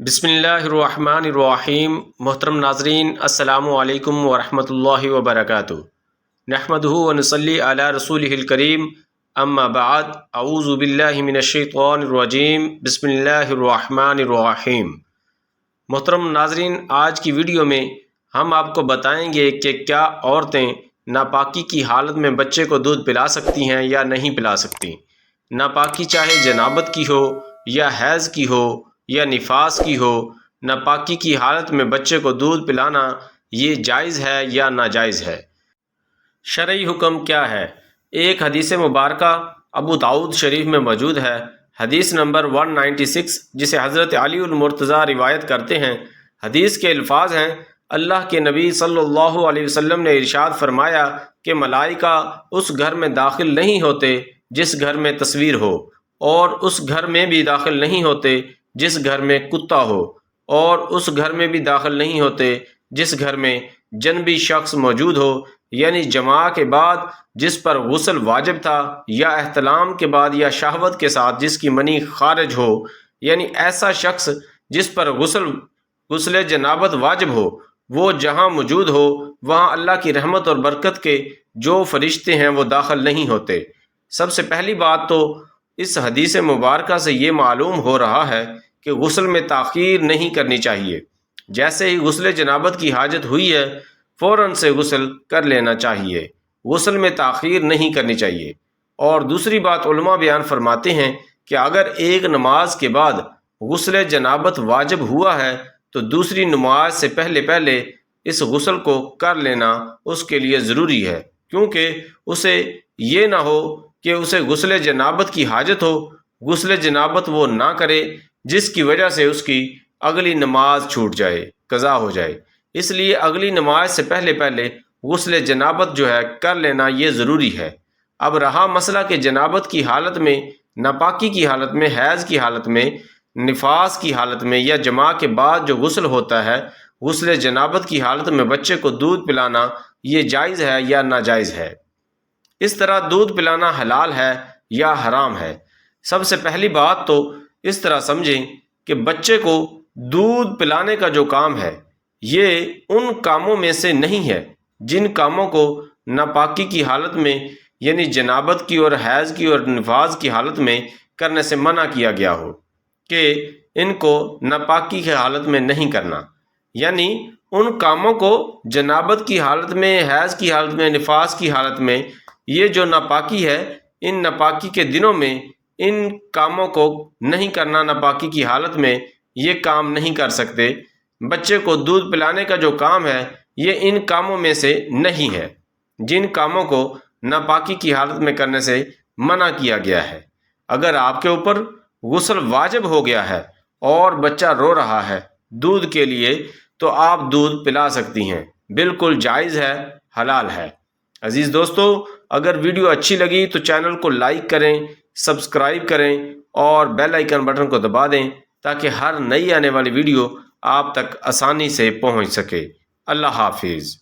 بسم اللہ الرحمن الرحیم۔ محترم ناظرین، السلام علیکم ورحمۃ اللہ وبرکاتہ۔ نحمدہ ونصلی علی رسولہ الکریم، اما بعد، اعوذ باللہ من الشیطان الرجیم، بسم اللہ الرحمن الرحیم۔ محترم ناظرین، آج کی ویڈیو میں ہم آپ کو بتائیں گے کہ کیا عورتیں ناپاکی کی حالت میں بچے کو دودھ پلا سکتی ہیں یا نہیں پلا سکتی۔ ناپاکی چاہے جنابت کی ہو یا حیض کی ہو یا نفاس کی ہو، ناپاکی کی حالت میں بچے کو دودھ پلانا یہ جائز ہے یا ناجائز ہے۔ شرعی حکم کیا ہے؟ ایک حدیث مبارکہ ابو داؤد شریف میں موجود ہے، حدیث نمبر 196، جسے حضرت علی المرتضیٰ روایت کرتے ہیں۔ حدیث کے الفاظ ہیں، اللہ کے نبی صلی اللہ علیہ وسلم نے ارشاد فرمایا کہ ملائکہ اس گھر میں داخل نہیں ہوتے جس گھر میں تصویر ہو، اور اس گھر میں بھی داخل نہیں ہوتے جس گھر میں کتا ہو، اور اس گھر میں بھی داخل نہیں ہوتے جس گھر میں جنبی شخص موجود ہو، یعنی جماع کے بعد جس پر غسل واجب تھا، یا احتلام کے بعد یا شہوت کے ساتھ جس کی منی خارج ہو، یعنی ایسا شخص جس پر غسل جنابت واجب ہو، وہ جہاں موجود ہو وہاں اللہ کی رحمت اور برکت کے جو فرشتے ہیں وہ داخل نہیں ہوتے۔ سب سے پہلی بات تو اس حدیث مبارکہ سے یہ معلوم ہو رہا ہے کہ غسل میں تاخیر نہیں کرنی چاہیے۔ جیسے ہی غسل جنابت کی حاجت ہوئی ہے فوراً سے غسل کر لینا چاہیے، غسل میں تاخیر نہیں کرنی چاہیے۔ اور دوسری بات، علماء بیان فرماتے ہیں کہ اگر ایک نماز کے بعد غسل جنابت واجب ہوا ہے تو دوسری نماز سے پہلے اس غسل کو کر لینا اس کے لیے ضروری ہے، کیونکہ اسے یہ نہ ہو کہ اسے غسل جنابت کی حاجت ہو، غسل جنابت وہ نہ کرے جس کی وجہ سے اس کی اگلی نماز چھوٹ جائے، قضا ہو جائے۔ اس لیے اگلی نماز سے پہلے غسل جنابت جو ہے کر لینا یہ ضروری ہے۔ اب رہا مسئلہ کہ جنابت کی حالت میں، ناپاکی کی حالت میں، حیض کی حالت میں، نفاس کی حالت میں یا جماع کے بعد جو غسل ہوتا ہے، غسل جنابت کی حالت میں بچے کو دودھ پلانا یہ جائز ہے یا ناجائز ہے۔ اس طرح دودھ پلانا حلال ہے یا حرام ہے؟ سب سے پہلی بات تو اس طرح سمجھیں کہ بچے کو دودھ پلانے کا جو کام ہے یہ ان کاموں میں سے نہیں ہے جن کاموں کو ناپاکی کی حالت میں، یعنی جنابت کی اور حیض کی اور نفاس کی حالت میں کرنے سے منع کیا گیا ہو، کہ ان کو ناپاکی کی حالت میں نہیں کرنا۔ یعنی ان کاموں کو جنابت کی حالت میں، حیض کی حالت میں، نفاس کی حالت میں، یہ جو ناپاکی ہے ان ناپاکی کے دنوں میں ان کاموں کو نہیں کرنا، ناپاکی کی حالت میں یہ کام نہیں کر سکتے۔ بچے کو دودھ پلانے کا جو کام ہے یہ ان کاموں میں سے نہیں ہے جن کاموں کو ناپاکی کی حالت میں کرنے سے منع کیا گیا ہے۔ اگر آپ کے اوپر غسل واجب ہو گیا ہے اور بچہ رو رہا ہے دودھ کے لیے تو آپ دودھ پلا سکتی ہیں، بالکل جائز ہے، حلال ہے۔ عزیز دوستو، اگر ویڈیو اچھی لگی تو چینل کو لائک کریں، سبسکرائب کریں اور بیل آئیکن بٹن کو دبا دیں تاکہ ہر نئی آنے والی ویڈیو آپ تک آسانی سے پہنچ سکے۔ اللہ حافظ۔